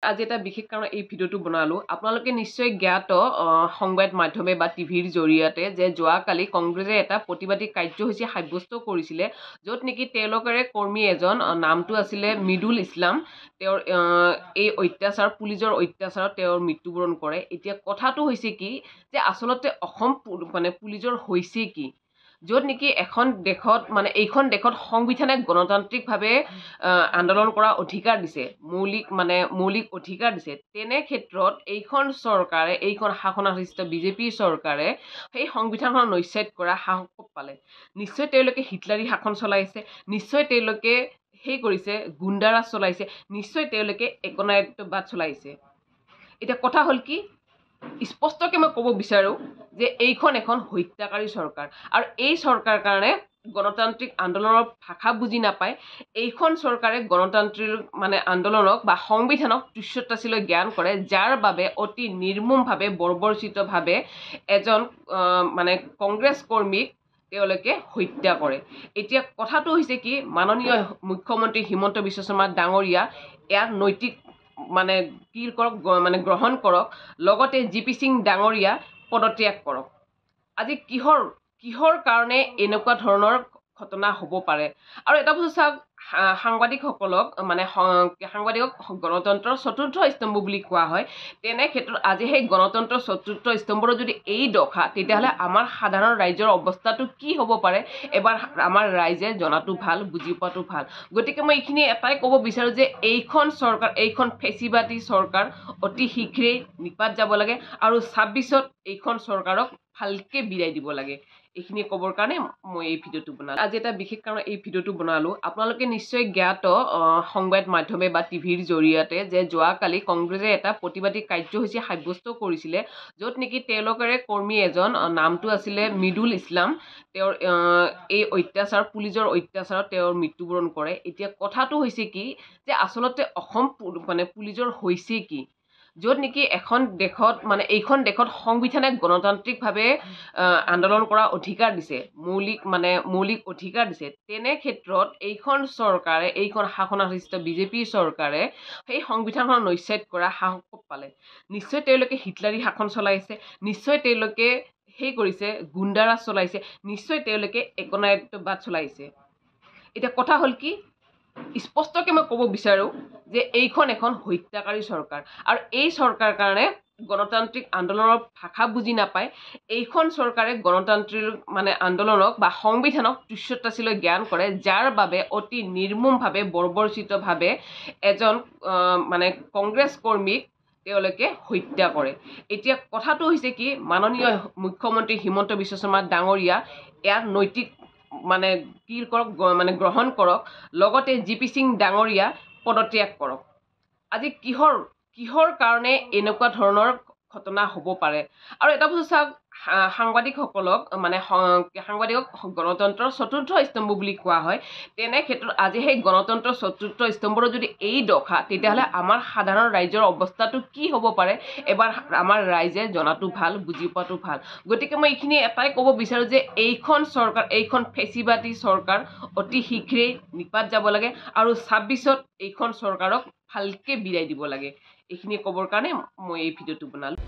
আজি এটা বিশেষ কাৰণ এই ভিডিঅ'টো বনালোঁ। আপোনালোকে নিশ্চয় জ্ঞাত সংবাদ মাধ্যমে বা টিভিৰ জৰিয়তে যে যোৱাকালি কংগ্ৰেছে এটা প্ৰতিবাদী কাৰ্যসূচী সাব্যস্ত কৰিছিলে, য'ত নেকি তেওঁলোকৰে কৰ্মী এজন নামটো আছিলে মিদুল ইছলাম। তেওঁৰ এই পুলিচৰ অত্যাচাৰত তেওঁৰ মৃত্যুবৰণ কৰে। এতিয়া কথাটো হৈছে কি যে আচলতে অসম পুলিচৰ হৈছে কি, য'ত নেকি এইখন দেশত সংবিধানে গণতান্ত্ৰিকভাৱে আন্দোলন কৰা অধিকাৰ দিছে, মৌলিক অধিকাৰ দিছে। তেনে ক্ষেত্ৰত এইখন শাসনাধিষ্ঠ বিজেপি চৰকাৰে সেই সংবিধানখন নস্যাৎ কৰা সাহস পালে। নিশ্চয় তেওঁলোকে হিটলাৰী শাসন চলাইছে, নিশ্চয় তেওঁলোকে গুণ্ডাৰাজ চলাইছে, নিশ্চয় তেওঁলোকে একনায়কত্ববাদ চলাইছে। এতিয়া কথা হ'ল কি, স্পষ্টকৈ মই ক'ব বিচাৰোঁ যে এইখন এখন হত্যাকাৰী চৰকাৰ, আৰু এই চৰকাৰ কাৰণে গণতান্ত্ৰিক আন্দোলনৰ ভাষা বুজি নাপায়। এইখন চৰকাৰে গণতান্ত্ৰিক আন্দোলনক বা সংবিধানক তুচ্ছ-তাচ্ছিল্য জ্ঞান কৰে, যাৰ বাবে অতি নিৰ্মমভাৱে বৰ্বৰচিতভাৱে এজন কংগ্ৰেছ কৰ্মীক তেওঁলোকে হত্যা কৰে। এতিয়া কথাটো হৈছে কি, মাননীয় মুখ্যমন্ত্ৰী হিমন্ত বিশ্ব শৰ্মা ডাঙৰীয়া ইয়াৰ নৈতিক গ্ৰহণ কৰক, লগতে জিপি সিং ডাঙৰীয়া পদত্যাগ কৰক। আজি কিহৰ কাৰণে এনেকুৱা ধৰণৰ ঘটনা হ'ব পাৰে? আৰু এটা বস্তু চাওক, সাংবাদিকক গণতন্ত্ৰৰ চতুৰ্থ স্তম্ভ বুলি কোৱা হয়। তেনে ক্ষেত্ৰত আজি সেই গণতন্ত্ৰৰ চতুৰ্থ স্তম্ভৰো যদি এই দশা, তেতিয়াহ'লে আমাৰ সাধাৰণ ৰাইজৰ অৱস্থাটো কি হ'ব পাৰে এবাৰ আমাৰ ৰাইজে জনাটো ভাল, বুজি পোৱাটো ভাল। গতিকে মই এইখিনি এটাই ক'ব বিচাৰোঁ যে এইখন ফেচিবাদী চৰকাৰ অতি শীঘ্ৰেই নিপাত যাব লাগে, আৰু 26ত এইখন চৰকাৰক ভালকৈ বিদায় দিব লাগে। এইখিনি ক'বৰ কাৰণে মই এই ভিডিঅ'টো বনালোঁ। আজি এটা বিশেষ কাৰণ এই ভিডিঅ'টো বনালোঁ। আপোনালোকে নিশ্চয় জ্ঞাত সংবাদ মাধ্যমে বা টিভিৰ জৰিয়তে যে যোৱাকালি কংগ্ৰেছে এটা প্ৰতিবাদী কাৰ্যসূচী সাব্যস্ত কৰিছিলে, য'ত নেকি তেওঁলোকৰে কৰ্মী এজন নামটো আছিলে মিদুল ইছলাম। তেওঁৰ এই পুলিচৰ অত্যাচাৰত তেওঁৰ মৃত্যুবৰণ কৰে। এতিয়া কথাটো হৈছে কি যে আচলতে অসম পুলিচৰ হৈছে কি, য'ত নেকি এইখন দেশত সংবিধানে গণতান্ত্ৰিকভাৱে আন্দোলন কৰা অধিকাৰ দিছে, মৌলিক অধিকাৰ দিছে। তেনে ক্ষেত্ৰত এইখন শাসনাধিষ্ঠ বিজেপি চৰকাৰে সেই সংবিধানখন নস্যাৎ কৰা সাহস পালে। নিশ্চয় তেওঁলোকে হিটলাৰী শাসন চলাইছে, নিশ্চয় তেওঁলোকে গুণ্ডাৰাজ চলাইছে, নিশ্চয় তেওঁলোকে একনায়কত্ববাদ চলাইছে। এতিয়া কথা হ'ল কি, স্পষ্টকৈ মই ক'ব বিচাৰোঁ যে এইখন এখন হত্যাকাৰী চৰকাৰ, আৰু এই চৰকাৰ কাৰণে গণতান্ত্ৰিক আন্দোলনৰ ভাষা বুজি নাপায়। এইখন চৰকাৰে গণতান্ত্ৰিক আন্দোলনক বা সংবিধানক তুচ্ছ-তাচ্ছিল্য জ্ঞান কৰে, যাৰ বাবে অতি নিৰ্মমভাৱে বৰ্বৰচিতভাৱে এজন কংগ্ৰেছ কৰ্মীক তেওঁলোকে হত্যা কৰে। এতিয়া কথাটো হৈছে কি, মাননীয় মুখ্যমন্ত্ৰী হিমন্ত বিশ্ব শৰ্মা ডাঙৰীয়া ইয়াৰ নৈতিক গ্ৰহণ কৰক, লগতে জিপি সিং ডাঙৰীয়া পদত্যাগ কৰক। আজি কিহৰ কাৰণে এনেকুৱা ধৰণৰ ঘটনা হ'ব পাৰে? আৰু এটা বস্তু চাওক, সাংবাদিকক গণতন্ত্ৰৰ চতুৰ্থ স্তম্ভ বুলি কোৱা হয়। তেনে ক্ষেত্ৰত আজি সেই গণতন্ত্ৰৰ চতুৰ্থ স্তম্ভৰো যদি এই দশা, তেতিয়াহ'লে আমাৰ সাধাৰণ ৰাইজৰ অৱস্থাটো কি হ'ব পাৰে এবাৰ আমাৰ ৰাইজে জনাটো ভাল, বুজি পোৱাটো ভাল। গতিকে মই এইখিনি এটাই ক'ব বিচাৰোঁ যে এইখন ফেচিবাদী চৰকাৰ অতি শীঘ্ৰেই নিপাত যাব লাগে, আৰু 26ত এইখন চৰকাৰক ভালকৈ বিদায় দিব লাগে। এইখিনি ক'বৰ কাৰণে মই এই ভিডিঅ'টো বনালোঁ।